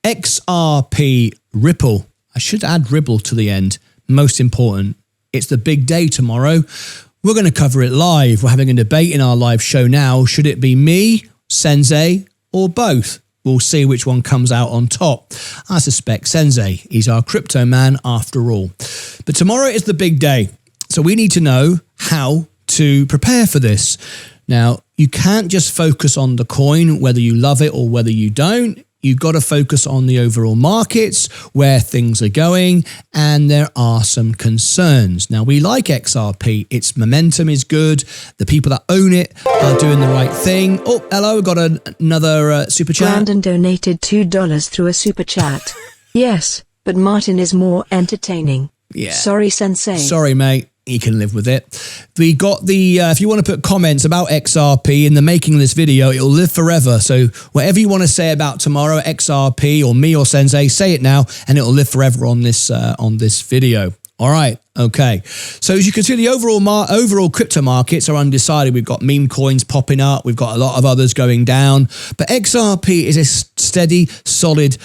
XRP Ripple. I should add Ripple to the end. Most important. It's the big day tomorrow. We're going to cover it live. We're having a debate in our live show now. Should it be me, Sensei, or both? We'll see which one comes out on top. I suspect Sensei. He's our crypto man after all. But tomorrow is the big day. So we need to know how to prepare for this. Now, you can't just focus on the coin, whether you love it or whether you don't. You've got to focus on the overall markets, where things are going, and there are some concerns. Now, we like XRP. Its momentum is good. The people that own it are doing the right thing. Oh, hello, got another super chat. Brandon donated $2 through a super chat. Yes, but Martyn is more entertaining. Yeah. Sorry, Sensei. Sorry, mate. He can live with it. We got the, if you want to put comments about XRP in the making of this video, it'll live forever. So whatever you want to say about tomorrow, XRP or me or Sensei, say it now and it'll live forever on this video. All right. Okay. So as you can see, the overall crypto markets are undecided. We've got meme coins popping up. We've got a lot of others going down. But XRP is a steady, solid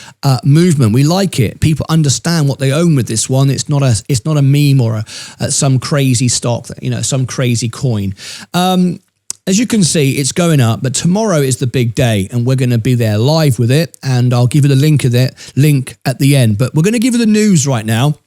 movement. We like it. People understand what they own with this one. It's not a meme or some crazy stock, some crazy coin. As you can see, it's going up, but tomorrow is the big day and we're going to be there live with it. And I'll give you the link at the end. But we're going to give you the news right now.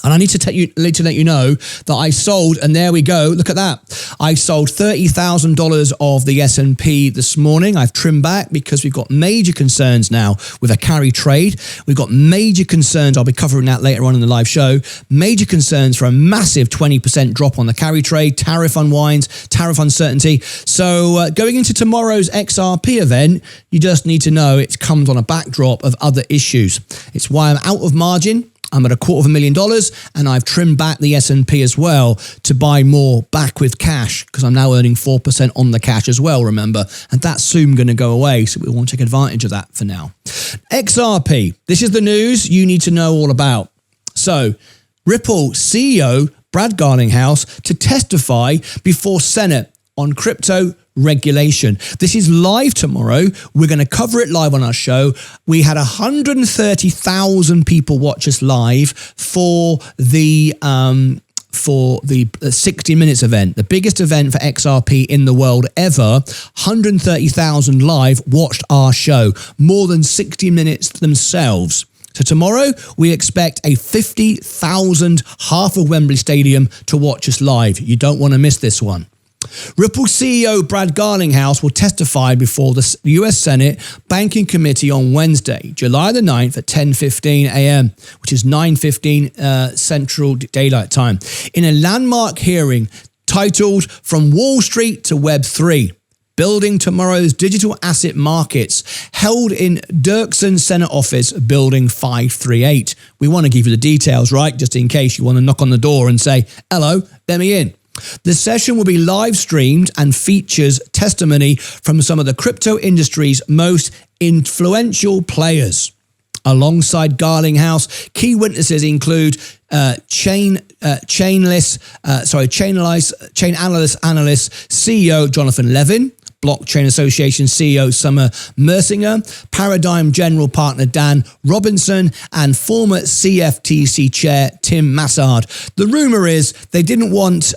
And I need to let you know that I sold, and there we go, look at that. I sold $30,000 of the S&P this morning. I've trimmed back because we've got major concerns now with a carry trade. We've got major concerns, I'll be covering that later on in the live show, major concerns for a massive 20% drop on the carry trade, tariff unwinds, tariff uncertainty. So going into tomorrow's XRP event, you just need to know it comes on a backdrop of other issues. It's why I'm out of margin. I'm at $250,000 and I've trimmed back the S&P as well to buy more back with cash because I'm now earning 4% on the cash as well, remember, and that's soon going to go away, so we want to take advantage of that for now. XRP, this is the news you need to know all about. So Ripple CEO Brad Garlinghouse to testify before Senate on crypto regulation. This is live tomorrow. We're going to cover it live on our show. We had 130,000 people watch us live for the 60 Minutes event, the biggest event for XRP in the world ever. 130,000 live watched our show, more than 60 Minutes themselves. So tomorrow, we expect a 50,000 half of Wembley Stadium to watch us live. You don't want to miss this one. Ripple CEO Brad Garlinghouse will testify before the US Senate Banking Committee on Wednesday, July the 9th at 10:15 a.m., which is 9:15 Central Daylight Time, in a landmark hearing titled From Wall Street to Web3, Building Tomorrow's Digital Asset Markets, held in Dirksen Senate Office, Building 538. We want to give you the details, right, just in case you want to knock on the door and say, hello, let me in. The session will be live streamed and features testimony from some of the crypto industry's most influential players. Alongside Garlinghouse, key witnesses include Chainalysis analyst CEO Jonathan Levin, Blockchain Association CEO Summer Mersinger, Paradigm General Partner Dan Robinson, and former CFTC Chair Tim Massad. The rumor is they didn't want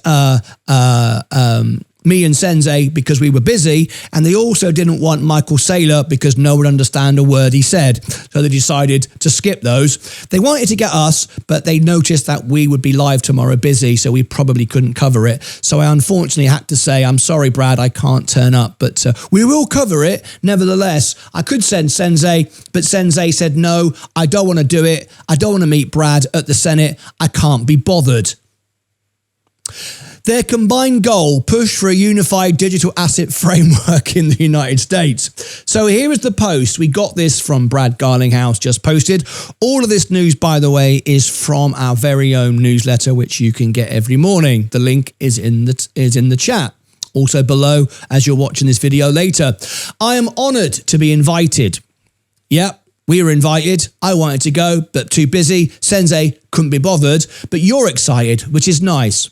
me and Sensei because we were busy, and they also didn't want Michael Saylor because no one would understand a word he said. So they decided to skip those. They wanted to get us, but they noticed that we would be live tomorrow busy, so we probably couldn't cover it. So I unfortunately had to say, I'm sorry, Brad, I can't turn up, but we will cover it. Nevertheless, I could send Sensei, but Sensei said, no, I don't want to do it. I don't want to meet Brad at the Senate. I can't be bothered. Their combined goal, push for a unified digital asset framework in the United States. So here is the post. We got this from Brad Garlinghouse, just posted. All of this news, by the way, is from our very own newsletter, which you can get every morning. The link is in the chat. Also below, as you're watching this video later. I am honored to be invited. Yep. We were invited. I wanted to go, but too busy. Sensei couldn't be bothered, but you're excited, which is nice.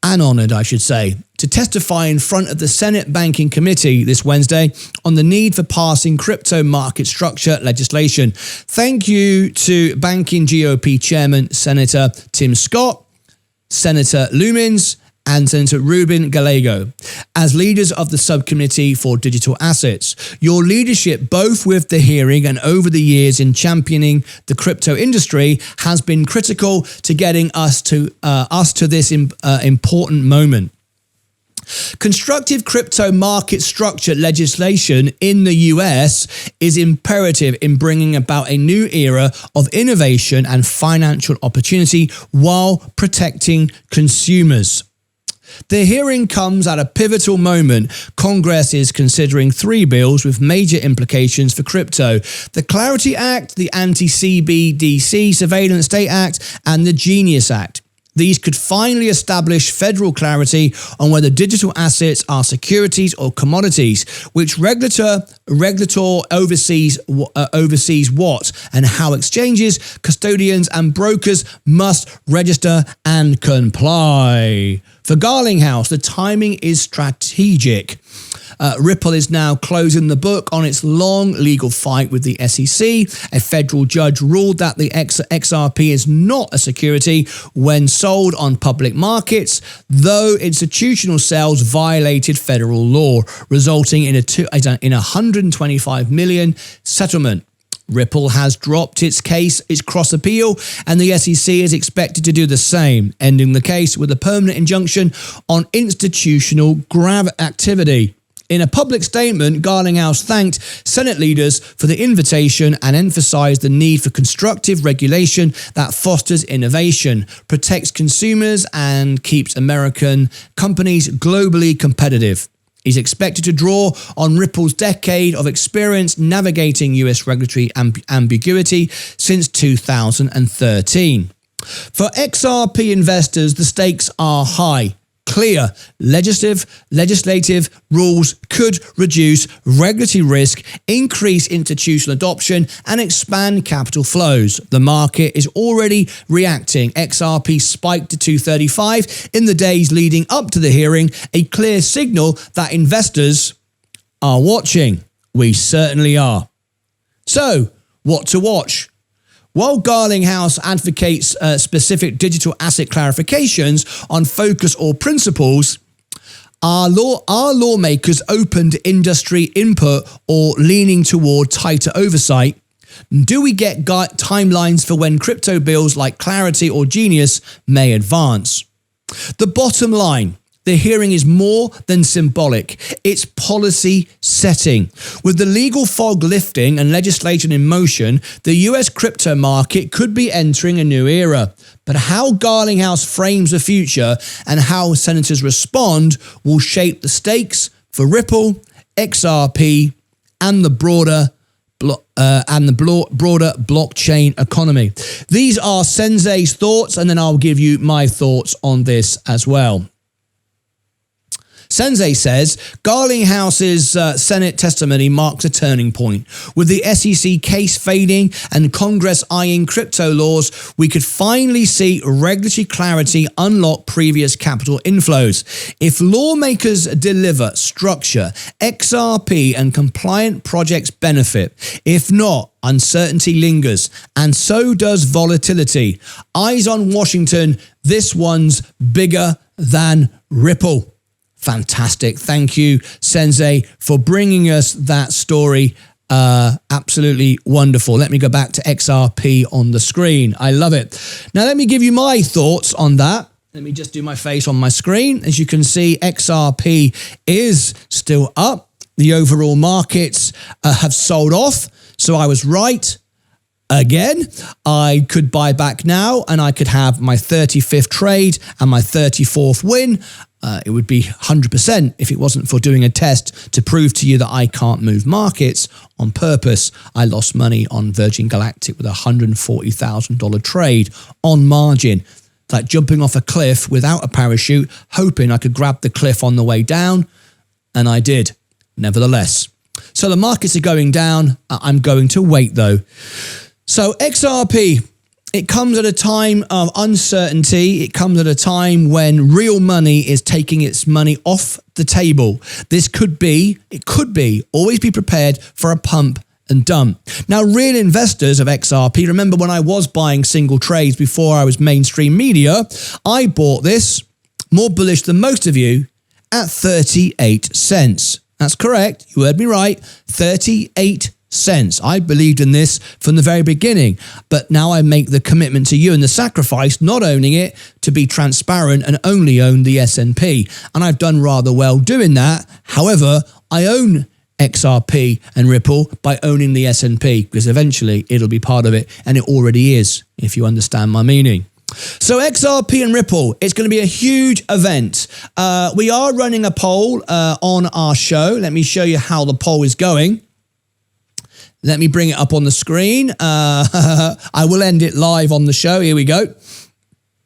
And honoured, I should say, to testify in front of the Senate Banking Committee this Wednesday on the need for passing crypto market structure legislation. Thank you to Banking GOP Chairman Senator Tim Scott, Senator Lumins, and Senator Ruben Gallego, as leaders of the Subcommittee for Digital Assets. Your leadership, both with the hearing and over the years in championing the crypto industry, has been critical to getting us to this important moment. Constructive crypto market structure legislation in the US is imperative in bringing about a new era of innovation and financial opportunity while protecting consumers. The hearing comes at a pivotal moment. Congress is considering 3 bills with major implications for crypto: the Clarity Act, the Anti-CBDC Surveillance State Act, and the Genius Act. These could finally establish federal clarity on whether digital assets are securities or commodities, which regulator oversees what, and how exchanges, custodians, and brokers must register and comply. For Garlinghouse, the timing is strategic. Ripple is now closing the book on its long legal fight with the SEC. A federal judge ruled that the XRP is not a security when sold on public markets, though institutional sales violated federal law, resulting in a $125 million settlement. Ripple has dropped its cross appeal, and the SEC is expected to do the same, ending the case with a permanent injunction on institutional grab activity. In a public statement, Garlinghouse thanked Senate leaders for the invitation and emphasized the need for constructive regulation that fosters innovation, protects consumers, and keeps American companies globally competitive. He's expected to draw on Ripple's decade of experience navigating US regulatory ambiguity since 2013. For XRP investors, the stakes are high. Clear legislative rules could reduce regulatory risk, increase institutional adoption, and expand capital flows. The market is already reacting. XRP spiked to 235 in the days leading up to the hearing, a clear signal that investors are watching. We certainly are. So, what to watch? While Garlinghouse advocates specific digital asset clarifications on focus or principles, are lawmakers open to industry input or leaning toward tighter oversight? Do we get timelines for when crypto bills like Clarity or Genius may advance? The bottom line: the hearing is more than symbolic. It's policy setting. With the legal fog lifting and legislation in motion, the US crypto market could be entering a new era. But how Garlinghouse frames the future and how senators respond will shape the stakes for Ripple, XRP, and the broader blockchain economy. These are Senseis Thoughts, and then I'll give you my thoughts on this as well. Senseis says Garlinghouse's Senate testimony marks a turning point. With the SEC case fading and Congress eyeing crypto laws, we could finally see regulatory clarity unlock previous capital inflows. If lawmakers deliver structure, XRP and compliant projects benefit. If not, uncertainty lingers, and so does volatility. Eyes on Washington. This one's bigger than Ripple. Fantastic. Thank you, Sensei, for bringing us that story. Absolutely wonderful. Let me go back to XRP on the screen. I love it. Now, let me give you my thoughts on that. Let me just do my face on my screen. As you can see, XRP is still up. The overall markets have sold off. So I was right. Again, I could buy back now and I could have my 35th trade and my 34th win. It would be 100% if it wasn't for doing a test to prove to you that I can't move markets on purpose. I lost money on Virgin Galactic with a $140,000 trade on margin. Like jumping off a cliff without a parachute, hoping I could grab the cliff on the way down, and I did, nevertheless. So the markets are going down. I'm going to wait though. So XRP, It comes at a time of uncertainty. It comes at a time when real money is taking its money off the table. It could be, always be prepared for a pump and dump. Now, real investors of XRP, remember when I was buying single trades before I was mainstream media, I bought this, more bullish than most of you, at 38 cents. That's correct. You heard me right. 38 cents. I believed in this from the very beginning, but now I make the commitment to you and the sacrifice, not owning it, to be transparent and only own the S&P. And I've done rather well doing that. However, I own XRP and Ripple by owning the S&P, because eventually it'll be part of it, and it already is, if you understand my meaning. So XRP and Ripple, it's going to be a huge event. We are running a poll on our show. Let me show you how the poll is going. Let me bring it up on the screen. I will end it live on the show. Here we go.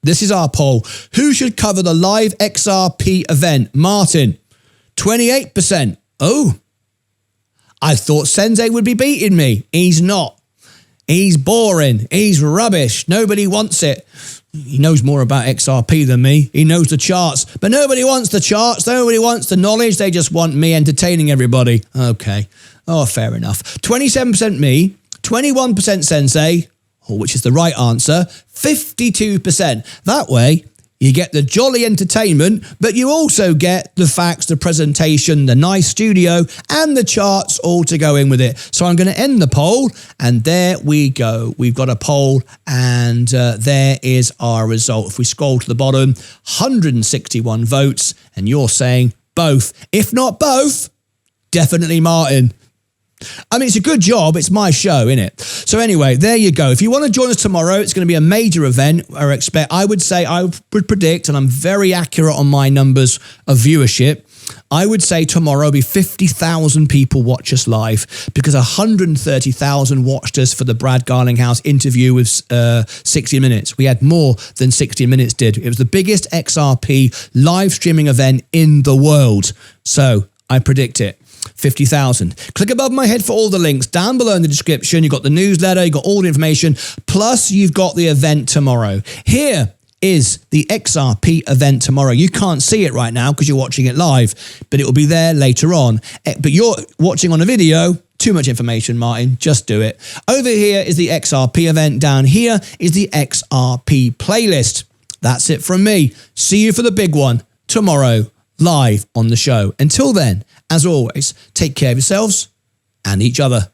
This is our poll. Who should cover the live XRP event? Martyn, 28%. Oh, I thought Senseis would be beating me. He's not. He's boring. He's rubbish. Nobody wants it. He knows more about XRP than me. He knows the charts. But nobody wants the charts. Nobody wants the knowledge. They just want me entertaining everybody. Okay. Oh, fair enough. 27% me, 21% Senseis, which is the right answer, 52%. That way, you get the jolly entertainment, but you also get the facts, the presentation, the nice studio, and the charts all to go in with it. So I'm going to end the poll, and there we go. We've got a poll, and there is our result. If we scroll to the bottom, 161 votes, and you're saying both. If not both, definitely Martyn. I mean, it's a good job. It's my show, isn't it? So anyway, there you go. If you want to join us tomorrow, it's going to be a major event. I would predict, and I'm very accurate on my numbers of viewership, I would say tomorrow will be 50,000 people watch us live, because 130,000 watched us for the Brad Garlinghouse interview with 60 Minutes. We had more than 60 Minutes did. It was the biggest XRP live streaming event in the world. So I predict it. 50,000. Click above my head for all the links. Down below in the description, you've got the newsletter, you've got all the information, plus you've got the event tomorrow. Here is the XRP event tomorrow. You can't see it right now because you're watching it live, but it will be there later on. But you're watching on a video. Too much information, Martyn. Just do it. Over here is the XRP event. Down here is the XRP playlist. That's it from me. See you for the big one tomorrow, live on the show. Until then, as always, take care of yourselves and each other.